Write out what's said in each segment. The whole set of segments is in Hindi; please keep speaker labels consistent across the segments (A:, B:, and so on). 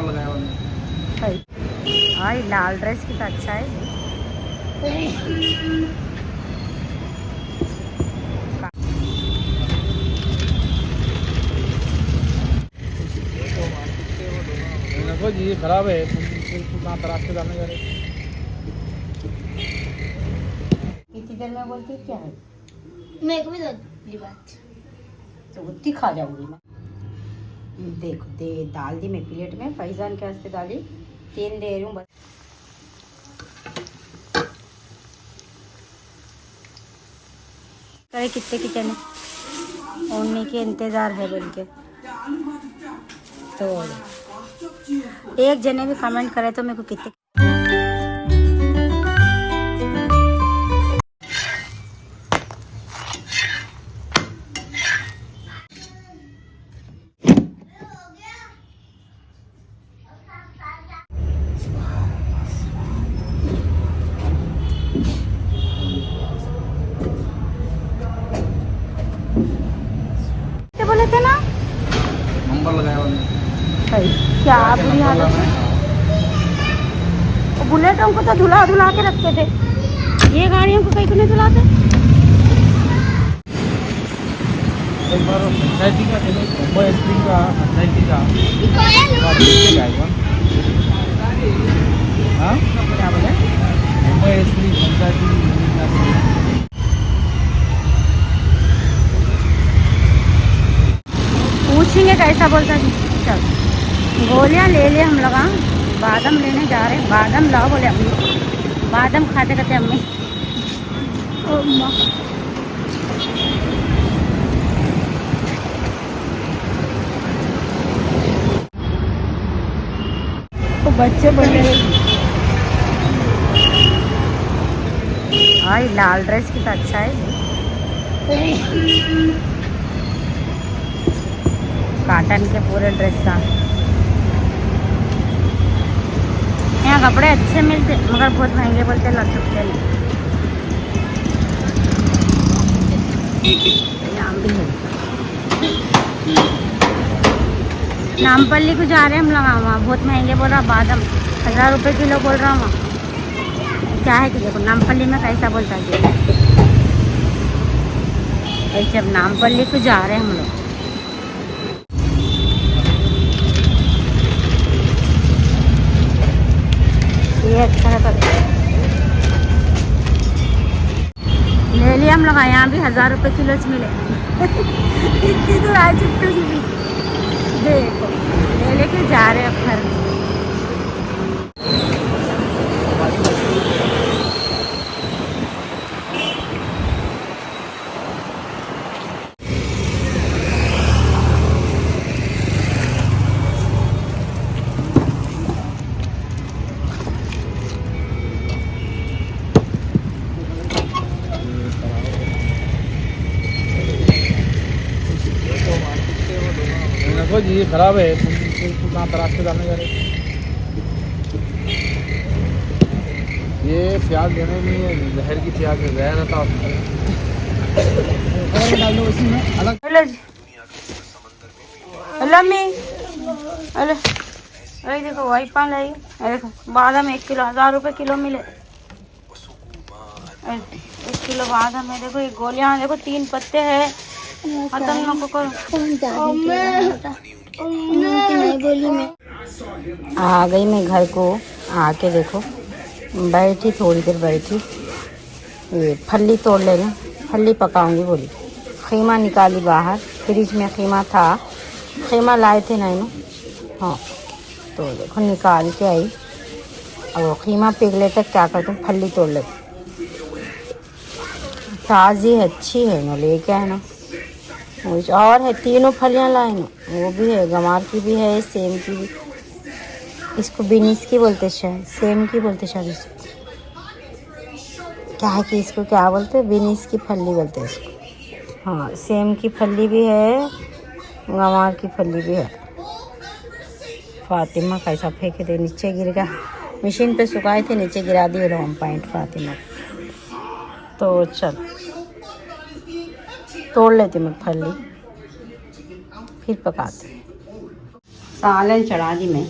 A: नंबर लगाया मैंने।
B: भाई लाल ड्रेस कितना अच्छा है।
A: देखो जी खराब है, तुम कहाँ तराश के जाने जा रहे?
B: कितनी देर में बोलती क्या है?
C: मेरे को भी लगी बात।
B: तो उतनी खा जाऊंगी मैं। देखो दे डाल दी मैं प्लेट में, फैजान के वास्ते डाली, 3 दे रही हूँ बस। करे कितने किचन ओढ़ने के इंतज़ार है बोल के, तो एक जने भी कमेंट करे तो मेरे को कितने बोले थे ना,
A: नंबर लगाया मैंने।
B: क्या बुरी हालत है। वो बुलेटों को तो धुला धुला के रखते थे, ये गाड़ियों को कहीं को नहीं धुलाते।
A: एक बार पंचायती का मुंबई एसपी का पंचायती का हाँ
B: क्या बोले?
A: मुंबई एसपी पंचायती
B: पूछेंगे कैसा बोलता है। चल गोलियां ले लिए हम लोग, हाँ बादाम लेने जा रहे हैं। बादाम लाओ बोले अम्मी, बादाम खाते खाते अम्मी ओ माँ। तो बच्चे बड़े भाई लाल ड्रेस कितना अच्छा है। कॉटन के पूरे ड्रेस का यहाँ कपड़े अच्छे मिलते मगर बहुत महंगे बोलते, लग सकते नहीं। यहाँ भी है। नामपल्ली को जा रहे हैं हम लोग, वहाँ बहुत महंगे बोल रहा, बादाम 1000 रुपये किलो बोल रहा हूँ वहाँ। क्या है कि देखो नामपल्ली में कैसा बोलता है। वैसे अब नामपल्ली को जा रहे हैं हम लोग। ये अच्छा रहता ले लिया हम लोग, यहाँ भी 1000 रुपये किलो से मिले। इतनी दूर आ चुकी थी, देखो ले लेके जा रहे अब घर।
A: देखो जी खराब है, तुम कहाँ तराश के जाने जा रहे? ये प्याज देने में जहर की प्याज है, जहर रहता डाल दो उसी में अलग।
B: हेलो जी, हेलो अम्मी, हेलो। अरे देखो वही पान लाई, अरे देखो बादाम 1 किलो 1000 रुपये किलो मिले। 1 किलो बादाम है, देखो ये गोलियां देखो 3 पत्ते है, खत्म न करो।
C: बोली मैं
B: आ गई मैं घर को, आके देखो बैठी थोड़ी देर बैठी, ये फली तोड़ लेना, फली पकाऊंगी बोली। खीमा निकाली बाहर, फ्रिज में खीमा था, खीमा लाए थे नहीं ना, हाँ तो देखो निकाल के आई। अब वो खीमा पिघले तक क्या करते हैं, फली तोड़ लेते। ताज़ी है, अच्छी है ना, लेके आए ना। और है 3 फलियाँ लाए ना, वो भी है, गंवार की भी है, सेम की भी, इसको बीनीस की बोलते शायद, सेम की बोलते शायद इसको, क्या है कि इसको क्या बोलते, बीनीस की फली बोलते हैं इसको। हाँ सेम की फली भी है, गंवार की फली भी है। फातिमा कैसा फेंके थे, नीचे गिर गया, मशीन पे सुखाए थे, नीचे गिरा दिए लॉन्ग पॉइंट फातिमा। तो चल तोड़ लेती मैं फली, फिर पकाते। सालन चढ़ा दी मैं,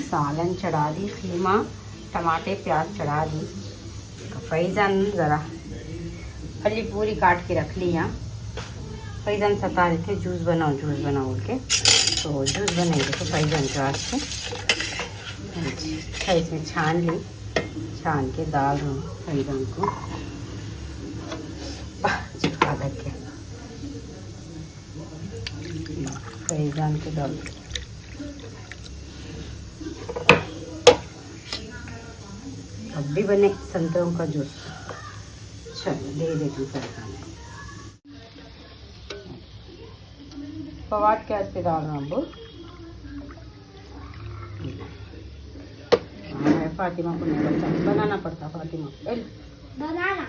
B: सालन चढ़ा दी, खीमा टमाटे प्याज चढ़ा दी। फैज़ान ज़रा फली पूरी काट के रख ली यहाँ। फैज़ान सता रहे थे जूस बनाओ बोल के, तो जूस बनाएंगे तो फैज़ान के वास्ते। अच्छा इसमें छान ली, छान के डाल दूँ फैज़ान को चिपका करके। फैज़ान के डाल अब भी बने संतरों का जूस। चलो दे देती हूँ खाने। पवाट गैस पे डाल रहा हूँ। फातिमा को नहीं बचा, बनाना पड़ता फातिमा को।
C: बनाना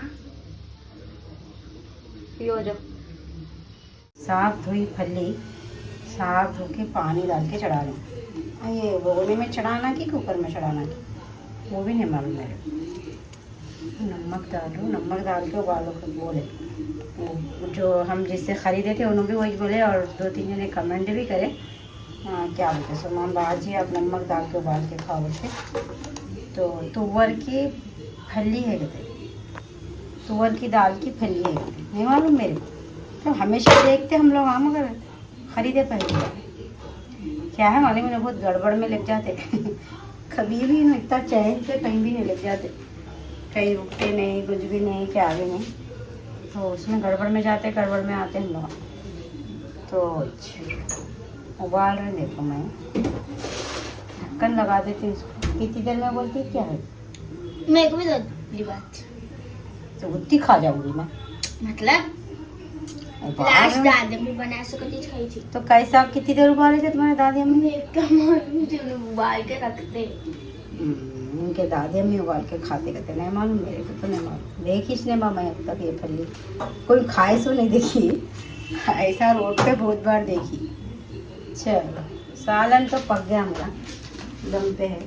B: पियो जो। साफ धोई फली साफ धो के पानी डाल के चढ़ा लें। ये भगोने में चढ़ाना कि कुकर में चढ़ाना की वो भी नहीं मालूम मेरे। नमक डालूँ, नमक डाल के उबालो खुद बोले। जो हम जिससे ख़रीदे थे उन्होंने भी वही बोले, और 2-3 जने कमेंट भी करे क्या बोलते सलमान बाजी आप नमक डाल के उबाल के खाओ बोलते। तो तुअर की फली है कहते, तुअर की दाल की फली है कहते, नहीं मालूम मेरे को। तो हमेशा देखते हम लोग हाँ, मगर ख़रीदे पहले क्या है मालूम उन्हें बहुत गड़बड़ में लग जाते। कभी भी इतना चैन से कहीं भी नहीं लग जाते, कहीं रुकते नहीं, कुछ भी नहीं, क्या भी नहीं। तो उसमें गड़बड़ में जाते, गड़बड़ में आते हम लोग। तो उबाल रहे देखो, मैं ढक्कन लगा देती हूँ इसको। कितनी देर में बोलती क्या है?
C: मेरे को भी दो बात।
B: तो उतनी खा जाऊंगी मैं,
C: मतलब लास्ट दादी अम्मी बनाया सकती खाई थी।
B: तो कैसा कितनी देर उबाले थे तुम्हारे दादी अम्मी?
C: मुझे उबाल के रखते।
B: उनके दादी अम्मी उबाल के खाते रहते, नहीं मालूम मेरे को, तो नहीं मालूम। देखी इसने मैं अब तक ये फली कोई खाए सो नहीं देखी, ऐसा रोड पे बहुत बार देखी। चलो सालन तो पक गया मेरा, दम पे है।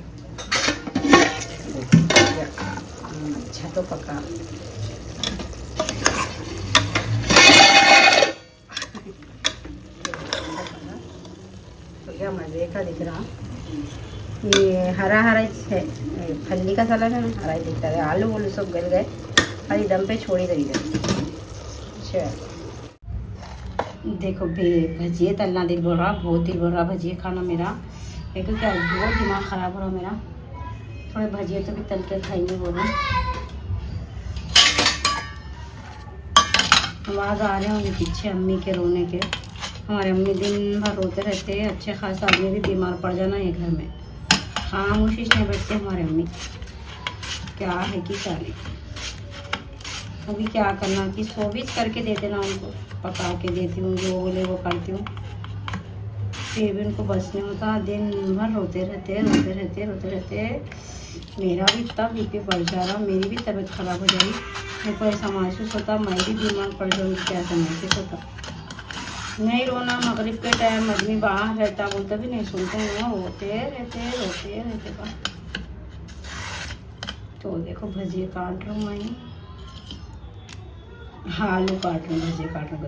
B: अच्छा तो पका। तो क्या मज़े का दिख रहा। ये हरा है, फली का सालन है ना, हरा ही दिखता है। आलू वोलू सब गल गए, खाली दम पे छोड़ी रही है। चलो देखो भजिए तलना दिल बोल रहा, बहुत दिल बोल रहा भजिए खाना मेरा। देखो क्या बहुत दिमाग ख़राब हो रहा मेरा। थोड़े भजिए तो भी तल के खाएंगे बोल रहा। आवाज़ आ रहे हैं उनके पीछे अम्मी के रोने के। हमारे अम्मी दिन भर रोते रहते हैं, अच्छे खासा आदमी भी बीमार पड़ जाना है घर में। खामोशी नहीं बैठते हमारे अम्मी, क्या है कि क्या नहीं। अभी क्या करना कि सोबिस करके देते ना, उनको पका के देती हूँ, जो बोले वो करती हूँ। फिर भी उनको बस नहीं होता, दिन भर रोते रहते। मेरा भी इतना बीपी बढ़ जा रहा, मेरी भी तबीयत ख़राब हो जाएगी। मेरे को ऐसा महसूस होता मैं भी बीमार पड़ जाऊँगी, क्या ऐसा महसूस होता। नहीं रोना, मगरिब के टाइम आदमी बाहर रहता, बोलता भी नहीं सुनते हैं, रोते रहते बा। तो देखो भजिए काट रहा हूँ मैं। हाँ आलू काट रहा हूँ, भजिए काट रहा हूँ।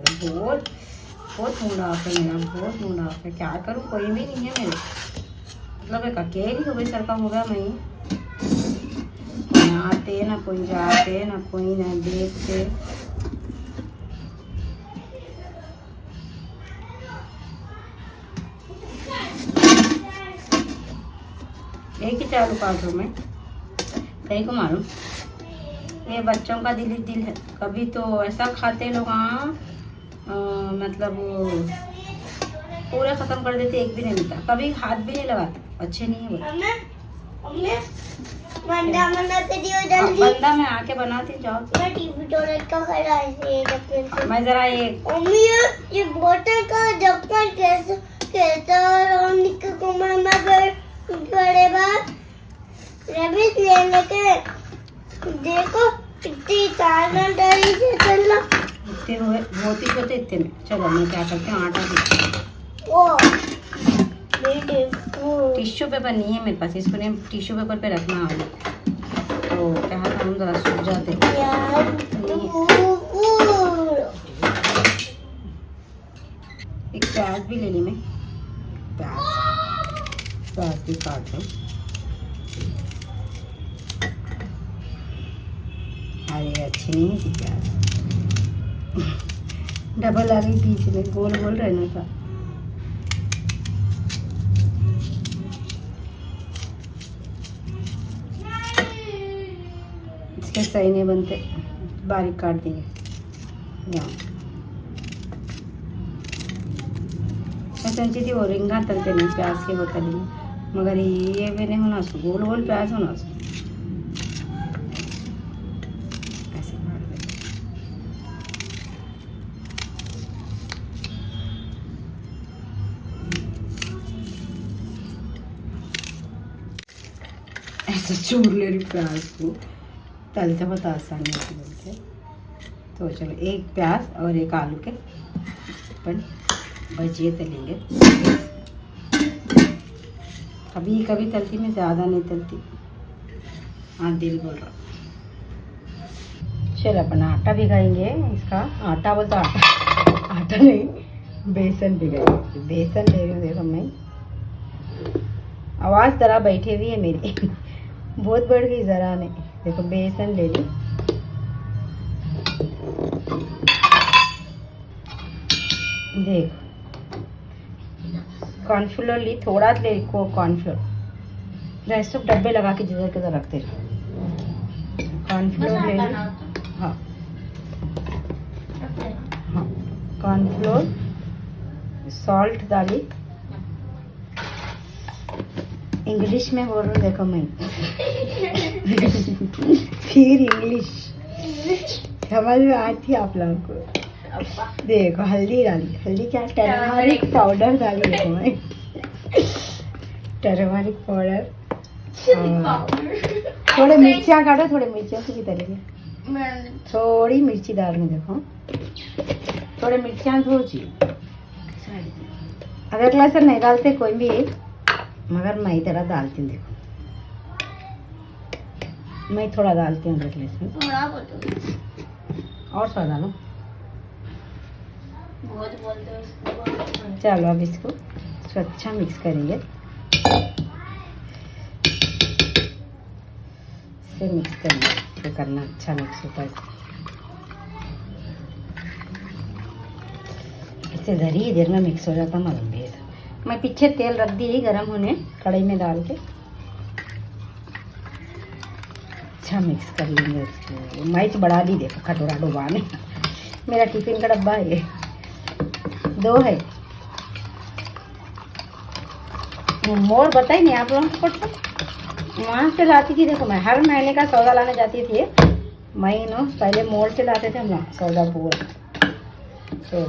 B: बहुत मूड ऑफ है मेरा, बहुत मूड ऑफ है। क्या करूँ, कोई भी नहीं है मेरे, मतलब एक अकेली हो गई सर का हो गया मैं। कोई आते ना कोई जाते, ना कोई ना देखते। एक ही चालू काट रहा हूँ मैं, कहीं को मालूम। ये बच्चों का दिल ही दिल है, कभी तो ऐसा खाते लोग मतलब पूरा ख़त्म कर देते, एक भी नहीं मिलता, कभी हाथ भी नहीं लगाते, अच्छे नहीं है बंदा मैं आके बनाती जाओ। मैं जरा
C: ये बोतल का ढक्कन कैसा बड़े बात रबिश लेने के देखो इतनी चावल डाली से चलना
B: इतने हुए बहुत ही होते इतने में। चलो मैं क्या करती हूँ, आटा भी
C: ओ
B: टिश्यू पेपर नहीं है मेरे पास, इसको नहीं टिश्यू पेपर पे रखना है, तो क्या हम ज़रा सूख जाते
C: यार।
B: एक प्याज भी ले ली मैं, प्याज भी काट लो। अरे अच्छी नहीं थी प्याज, डबल आ गई बीच में, गोल गोल रहना था। इसके सही नहीं बनते, बारीक काट देंगे यहाँ। मैं सोची थी वो रिंगा तलते नहीं प्याज के वो तलेंगे, मगर ये भी नहीं होना उसको, गोल गोल प्याज होना उसको। ऐसे काट दे। ऐसा चूर ले रही प्याज को, तलते बहुत आसान है बोलते। तो चलो एक प्याज और एक आलू के अपन भजिए तलेंगे। कभी कभी तलती, मैं ज़्यादा नहीं तलती। हाँ दिल बोल रहा। चलो अपन आटा भिगाएंगे, इसका आटा बोलता आटा नहीं, बेसन भिगाएंगे। बेसन ले रही हूँ, देखो मैं, आवाज़ ज़रा बैठे हुई है मेरी बहुत बढ़ गई ज़रा नहीं। देखो बेसन ले ली, देखो कॉर्नफ्लोर ली, थोड़ा ले को कॉर्नफ्लोर, रेस्ट डब्बे लगा के जिधर किधर रखते रहो। कॉर्नफ्लोर ले ली, हाँ हाँ, कॉर्नफ्लोर, सॉल्ट डाली, इंग्लिश में बोल रहा हूँ देखो मैं फिर इंग्लिश समझ में आती आप लोगों को। देखो हल्दी डाली, हल्दी क्या, टर्मरिक पाउडर डाली, देखो मैं टर्मरिक पाउडर। थोड़े मिर्चियाँ काटो, थोड़े मिर्चियों से भी तलेंगे, थोड़ी मिर्ची डालनी, देखो थोड़े मिर्चियाँ थोड़ी। अदरक लहसुन नहीं डालते कोई भी, मगर मैं तरह डालती हूँ। देखो मैं थोड़ा डालती हूँ अदरक लहसुन, और थोड़ा डालो। चलो अब इसको अच्छा मिक्स करेंगे, इसे मिक्स करेंगे, तो करना अच्छा मिक्स होता है। इससे धरी देर में मिक्स हो जाता मलम भी। मैं पीछे तेल रख दी गरम होने, कढ़ाई में डाल के अच्छा मिक्स कर लेंगे इसको। मिर्च बढ़ा दी, देखो कटोरा डुबाने, मेरा टिफिन का डब्बा है, 2 है। मोर बताई नहीं आप लोगों को, वहाँ से लाती थी। देखो मैं हर महीने का सौदा लाने जाती थी, महीनों पहले मोड़ से लाते थे हम लोग सौदा पूरा। तो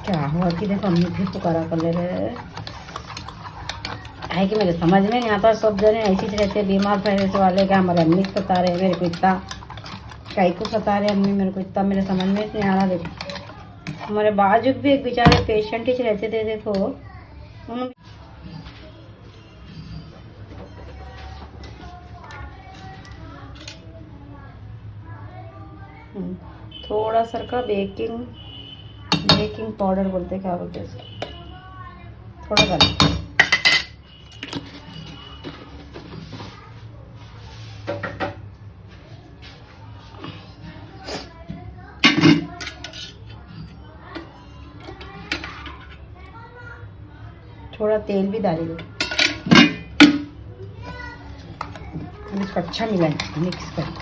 B: क्या हुआ कि देखो अम्मी फिर पुकारा कर ले रहे है कि मेरे समझ में नहीं आता। सब जने ऐसे ही रहते बीमार फैले वाले, क्या हमारे अम्मी को सता रहे, मेरे को इतना कई को सता रहे अम्मी, मेरे को इतना मेरे समझ में नहीं आ रहा। देखो हमारे बाजू भी एक बेचारे पेशेंट ही रहते थे, देखो उन थोड़ा सा का बेकिंग पाउडर बोलते, क्या बोलते हैं इसको, थोड़ा डालें। थोड़ा तेल भी डालेंगे, इसको अच्छा मिलाएं, मिक्स करें।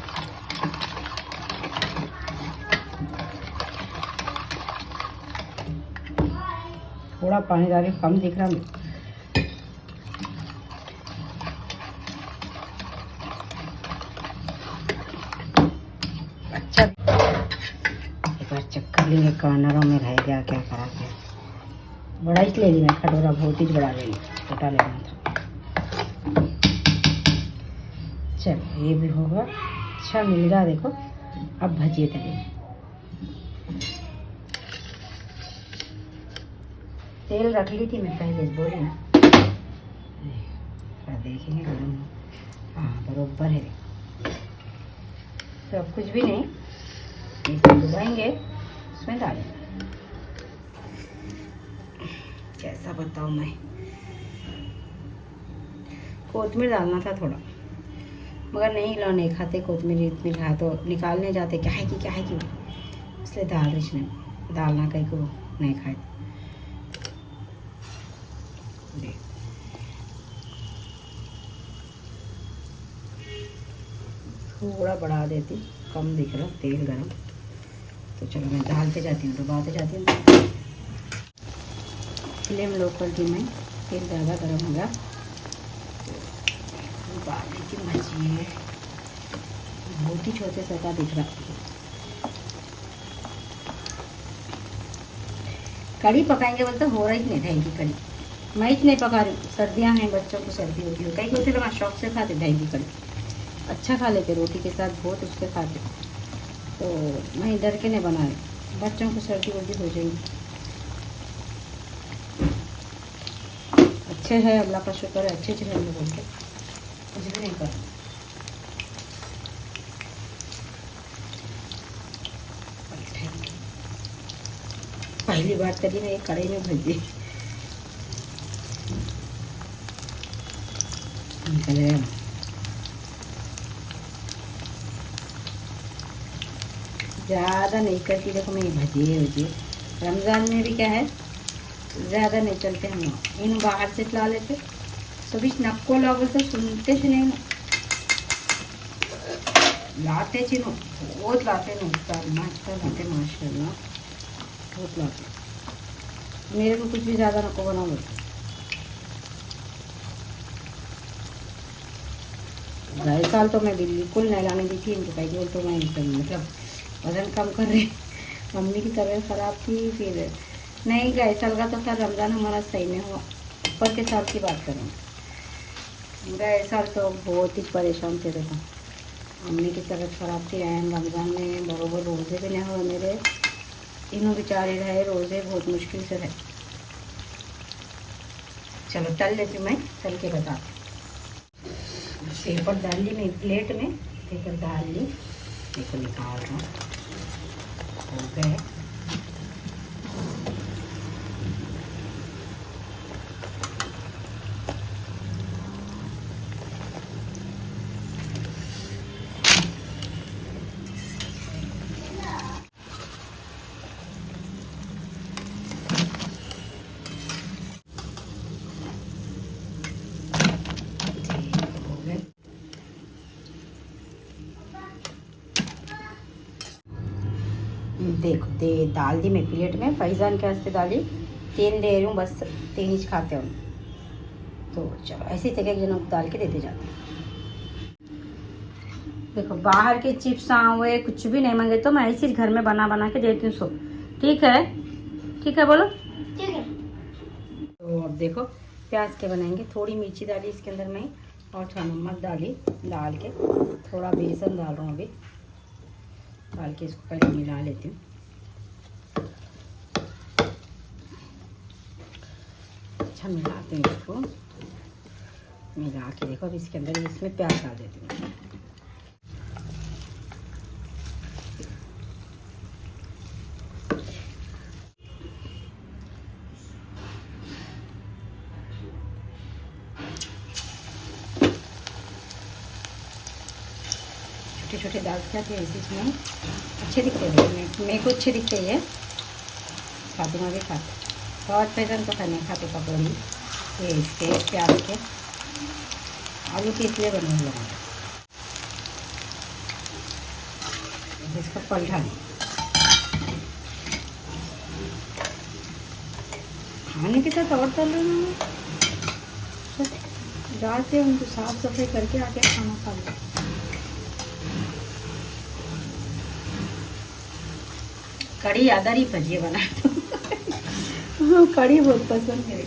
B: थोड़ा पानी डालें, कम दिख रहा है। अच्छा एक बार चक्कर लेंगे, कॉर्नरों में रह गया, क्या करा क्या। बड़ा ही ले ली मैं कटोरा, बहुत ही बड़ा ले ली, छोटा लेना था। चलो ये भी होगा, अच्छा मिल रहा। देखो अब भजिए तलेंगे। तेल रख ली थी मैं पहले, बोले ना, देखेंगे गरम, हाँ बरोबर है। तो अब कुछ भी नहीं, इसको डुबाएंगे, उसमें डालेंगे। कैसा बताऊँ मैं, कोतमीर डालना था थोड़ा, मगर नहीं, लोग नहीं खाते कोतमीर, इतनी खा तो निकालने जाते, क्या है कि इसलिए डाल रही नहीं, डालना कहीं को नहीं खाए। थोड़ा बढ़ा देती, कम दिख रहा तेल गरम, तो चलो मैं डालते जाती हूँ, डुबाते जाती हूँ। फ्लेम लो कर दी मैं, तेल ज़्यादा गरम हो गया, डुबा देती हूँ भजिए। बहुत ही छोटे सा दिख रहा। कड़ी पकाएंगे बोलते हो रही नहीं दही की कड़ी, मैं नहीं पका रही हूँ, सर्दियाँ हैं, बच्चों को सर्दी होती है, कई होते लोग शौक से खाते दही की कड़ी, अच्छा खा लेते, रोटी के साथ बहुत उसके खाते, तो मैं डर के नहीं बना रही, बच्चों को सर्दी वर्दी हो जाएगी। अच्छे है, अल्लाह का शुक्र है, अच्छे चले बोल के कुछ भी नहीं कर। पहली बार तरी मैं एक कढ़ाई में भजी निकले। ज़्यादा नहीं करती, देखो मैं भजिए रमज़ान में भी क्या है, ज़्यादा नहीं चलते हम लोग, इन बाहर से ला लेते, सभी नक्को ला बोलते, सुनते थे नहीं, लाते चिनो बहुत लाते ना, नाश्ता लाते माशाल्लाह बहुत लाते। मेरे को कुछ भी ज़्यादा नको बना बोलते। गए साल तो मैं बिल्कुल नहीं लाने दी थी इनको, कहीं बोल तो मैं मतलब वजन कम कर रही, मम्मी की तबीयत ख़राब थी, फिर नहीं गए साल का तो खैर रमज़ान हमारा सही में हुआ, ऊपर के साल की बात करूँ, गए साल तो बहुत ही परेशान थे। देखो मम्मी की तबीयत ख़राब थी, रमज़ान में बराबर रोज़े भी नहीं हुए मेरे, तीनों बेचारे रहे रोज़े, बहुत मुश्किल से रहे। चलो तल लेती हूँ मैं, तल के बताती हूँ। पेपर डाल ली मैं प्लेट में, पेपर डाल ली, देखो निकाल रहा हूँ, हो गए। देखो दे डाल दी मैं प्लेट में, फैजान के वास्ते डाली, 3 दे रही हूँ बस, 3 इंच खाते हो, तो चलो ऐसे ही एक जनों को डाल के देते जाते हैं। देखो बाहर के चिप्स हुए कुछ भी नहीं मांगे, तो मैं ऐसे ही घर में बना के देती हूँ सब, ठीक है बोलो
C: ठीक है।
B: तो अब देखो प्याज के बनाएंगे, थोड़ी मिर्ची डाली इसके अंदर में, और थोड़ा नमक डाली, डाल के थोड़ा बेसन डाल रहा हूँ अभी, डाल के इसको पहले मिला लेती हूँ। अच्छा मिलाते हैं इसको, मिला के देखो अब इसके अंदर इसमें प्याज डाल देती हूँ। छोटे छोटे डाल जाते हैं इसमें, अच्छे दिखते हैं, मेरे को अच्छे दिखते हैं, शादी में भी खाते, बहुत पैसा तो खाने खाते पकौड़ी ये इसके प्याज के, आलू के इसलिए बने हुए हैं। इसका पलटा नहीं, खाने के साथ और तल डालते हैं उनको, साफ सफाई करके आके खाना खा लो। कड़ी आदर ही भजिए बना तो कड़ी बहुत पसंद है।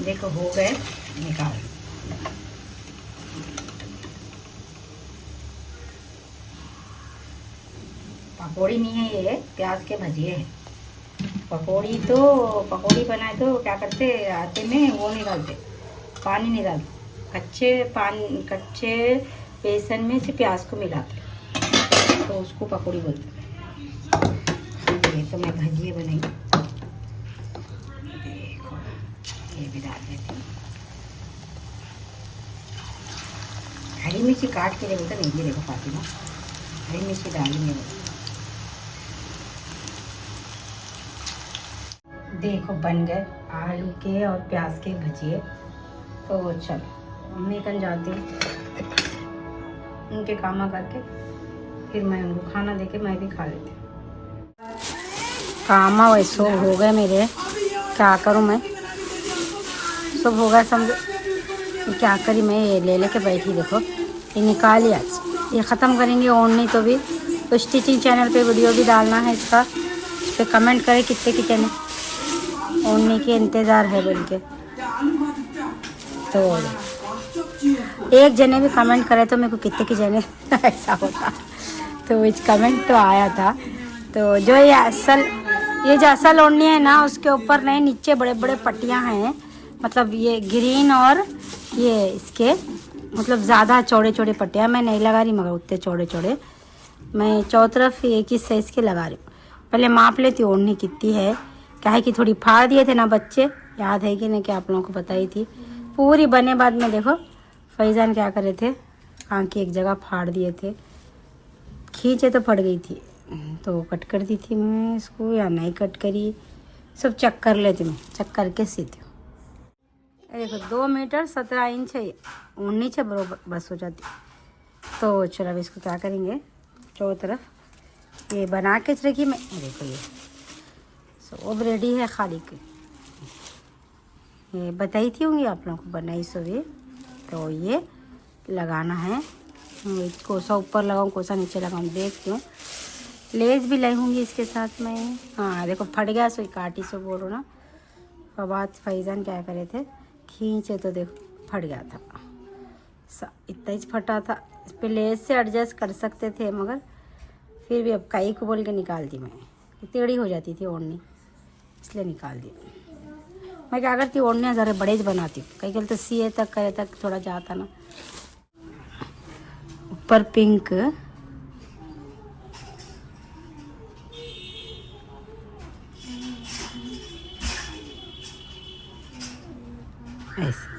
B: देखो हो गए, निकाल। पकौड़ी नहीं है ये, प्याज के भजिए है। पकौड़ी तो पकौड़ी बनाए तो क्या करते, आटे में वो नहीं डालते, पानी नहीं डालते, कच्चे बेसन में से प्याज को मिलाते हैं, तो उसको पकौड़ी बोलते हैं। ये तो मैं भजिए बनाई, देखो ये भी डाल देती हूँ। हरी मिर्ची काट के देखो, तो नहीं, ये देखो फातिमा, हरी मिर्ची डालेंगे। देखो बन गए आलू के और प्याज के भजिए। तो चलो मम्मी कन जाती हूँ, उनके काम करके फिर मैं उनको खाना देके मैं भी खा लेती हूँ। काम वैसे हो गए मेरे, क्या करूँ मैं, सब हो गया समझो। क्या करी मैं, ये ले लेके बैठी, देखो ये निकाली, आज ये ख़त्म करेंगे। और नहीं तो भी तो स्टिचिंग चैनल पे वीडियो भी डालना है इसका, इस पर कमेंट करें कितने की चैनल ओढ़ने के इंतज़ार है बोल के। तो एक जने भी कमेंट करे तो मेरे को कितने की जने ऐसा होता। तो इस कमेंट तो आया था। तो जो ये जो असल ओढ़नी है ना, उसके ऊपर नहीं, नीचे बड़े बड़े पट्टियाँ हैं, मतलब ये ग्रीन और ये इसके मतलब ज़्यादा चौड़े चौड़े पट्टियाँ मैं नहीं लगा रही, मगर उतने चौड़े चौड़े मैं चौतरफ एक ही साइज़ के लगा रही हूँ। पहले माप लेती हूँ ओढ़नी कितनी है, क्या है कि थोड़ी फाड़ दिए थे ना बच्चे, याद है कि नहीं, कि आप लोगों को बताई थी। पूरी बने बाद में देखो फैज़ान क्या करे थे, आँख एक जगह फाड़ दिए थे, खींचे तो फट गई थी, तो कट कर दी थी मैं इसको या नहीं कट करी, सब चेक कर लेती मैं, चेक करके सीती हूँ। देखो 2 मीटर 17 इंच है, नीचे बरोबर बस हो जाती। तो चलो अब इसको क्या करेंगे, चारों तरफ ये बना के रखी मैं, देखो ये सब रेडी है, खाली के ये बताई थी होंगी आप लोगों को, बनाई सो ये। तो ये लगाना है, कोसा ऊपर लगाऊँ कोसा नीचे लगाऊँ, देखती हूँ। लेस भी लाई होंगी इसके साथ में। हाँ देखो फट गया, सो काटी सो बोलो ना। और बाद फैज़ान क्या करे थे, खींचे तो देखो फट गया था, इतना ही फटा था। इस पर लेस से एडजस्ट कर सकते थे, मगर फिर भी अब कई को बोल के निकाल दी मैं, टेढ़ी हो जाती थी ओढ़नी, इसलिए निकाल दी। मैं क्या करती हूँ, ओढ़ने ज़रा बड़े बनाती हूँ, कई कल तो सीए तक करे तक थोड़ा जाता ना। ऊपर पिंक, ऐसे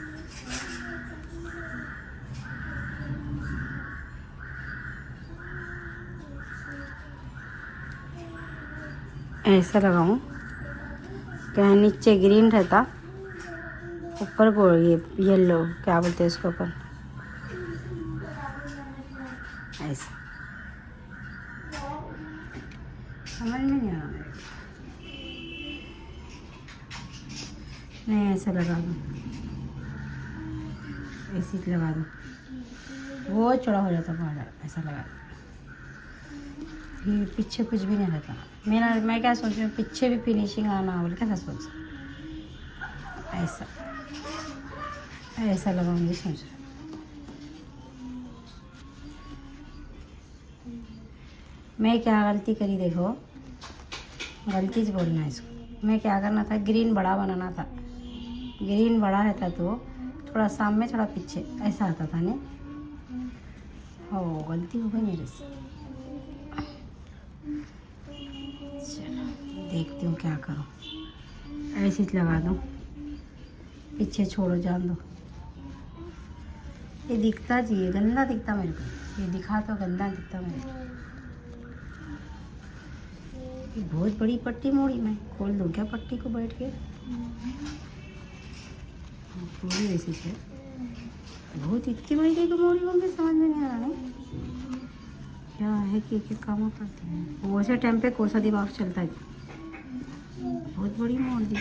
B: ऐसा लगाऊं, क्या नीचे ग्रीन रहता, ऊपर को ये येलो, क्या बोलते हैं इसके ऊपर, ऐसा। समझ में नहीं आ रहा, नहीं ऐसा लगा दूँ, ऐसे ही लगा दूँ, वो चौड़ा हो जाता पहाड़, ऐसा लगा दूँ, फिर पीछे कुछ भी नहीं रहता। मैं क्या सोच रही हूँ, पीछे भी फिनिशिंग आना बोल कैसा सोच, ऐसा ऐसा लगाऊंगी सोच रही। मैं क्या गलती करी, देखो गलती से बोलना है इसको। मैं क्या करना था, ग्रीन बड़ा बनाना था, ग्रीन बड़ा रहता तो थोड़ा सामने थोड़ा पीछे ऐसा आता था ने। ओ गलती हो गई मेरे से। चलो देखती हूँ क्या करूँ, ऐसे ही लगा दूँ, पीछे छोड़ो जान दो। ये दिखता जी, गंदा दिखता मेरे को, ये दिखा तो गंदा दिखता मेरे को। ये बहुत बड़ी पट्टी मोड़ी, मैं खोल दूँ क्या पट्टी को बैठ के, पूरी ऐसी है, बहुत इतनी बड़ी को मोड़ी होंगे, समझ में नहीं आ रहा है क्या है कि एक काम करते हैं। वो से टाइम पे कोसा दिमाग चलता है, बहुत बड़ी मोड़ दी।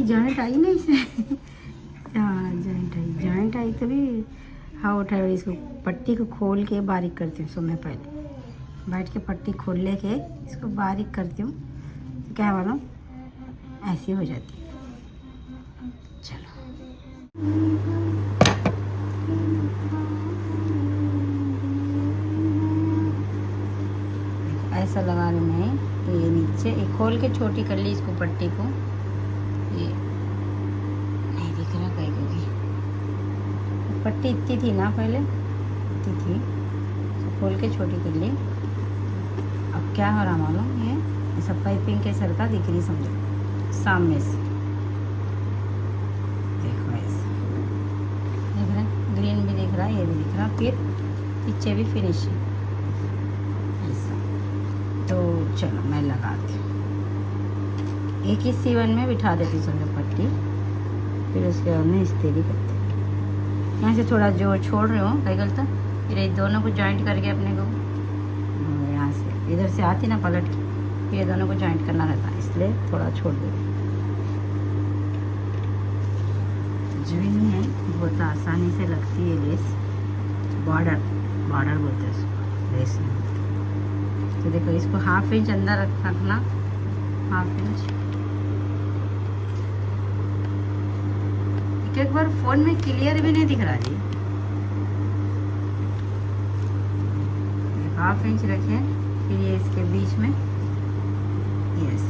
B: जॉइंट आई ना इसे हाँ जॉइंट आई तभी। हाँ उठाए, इसको पट्टी को खोल के बारीक करती हूँ। सो मैं पहले बैठ के पट्टी खोल ले के इसको बारीक करती हूँ, तो क्या मालूम ऐसी हो जाती है। चलो ऐसा लगा रही मैं, तो ये नीचे एक खोल के छोटी कर ली इसको पट्टी को, ये नहीं दिख रहा कहीं, क्योंकि पट्टी इतनी थी ना पहले, इतनी थी, तो खोल के छोटी कर ली। अब क्या हो रहा मालूम, ये ऐसा पाइपिंग के सर का दिख रही, समझो सामने से देखो ऐसा दिख रहा है, ग्रीन भी दिख रहा है, ये भी दिख रहा, फिर पीछे भी फिनिशिंग ऐसा। तो चलो मैं लगाती हूँ, एक ही सीवन में बिठा देती हूँ समझो पट्टी, फिर उसके बाद में इस्तेरी करते हैं। यहाँ से थोड़ा जोर छोड़ रही हूँ, कहीं गलता, फिर ये दोनों को जॉइंट करके अपने को यहाँ से इधर से आती ना पलट के, फिर ये दोनों को जॉइंट करना रहता है, इसलिए थोड़ा छोड़ देती। कुछ भी नहीं है, बहुत आसानी से लगती है लेस। बॉर्डर बोलते हैं उसको, लेस नहीं बोलते। तो देखो इसको 1/2 इंच अंदर रखना, 1/2 इंच। एक बार फोन में क्लियर भी नहीं दिख रहा जी। 1/2 इंच रखें, फिर ये इसके बीच में यस,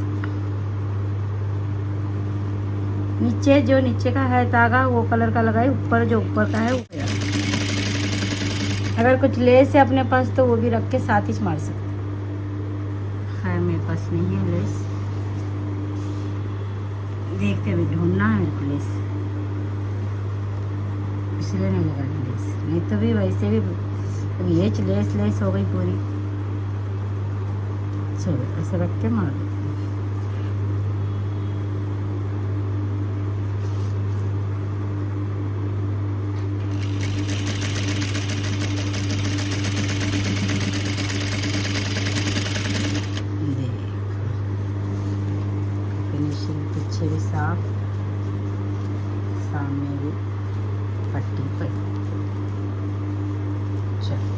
B: नीचे जो नीचे का है धागा वो कलर का लगाए, ऊपर जो ऊपर का है वो। अगर कुछ लेस है अपने पास तो वो भी रख के साथ ही मार सकते। खैर मेरे पास नहीं है लेस, देखते हुए ढूंढना है मेरे को लेस, इसलिए नहीं लगा लेस, नहीं तो भी वैसे भी ये लेस हो गई पूरी। चलो ऐसे रख के मार देते हैं। फिनिशिंग पीछे भी साफ, सामने भी पट्टी पर। चलो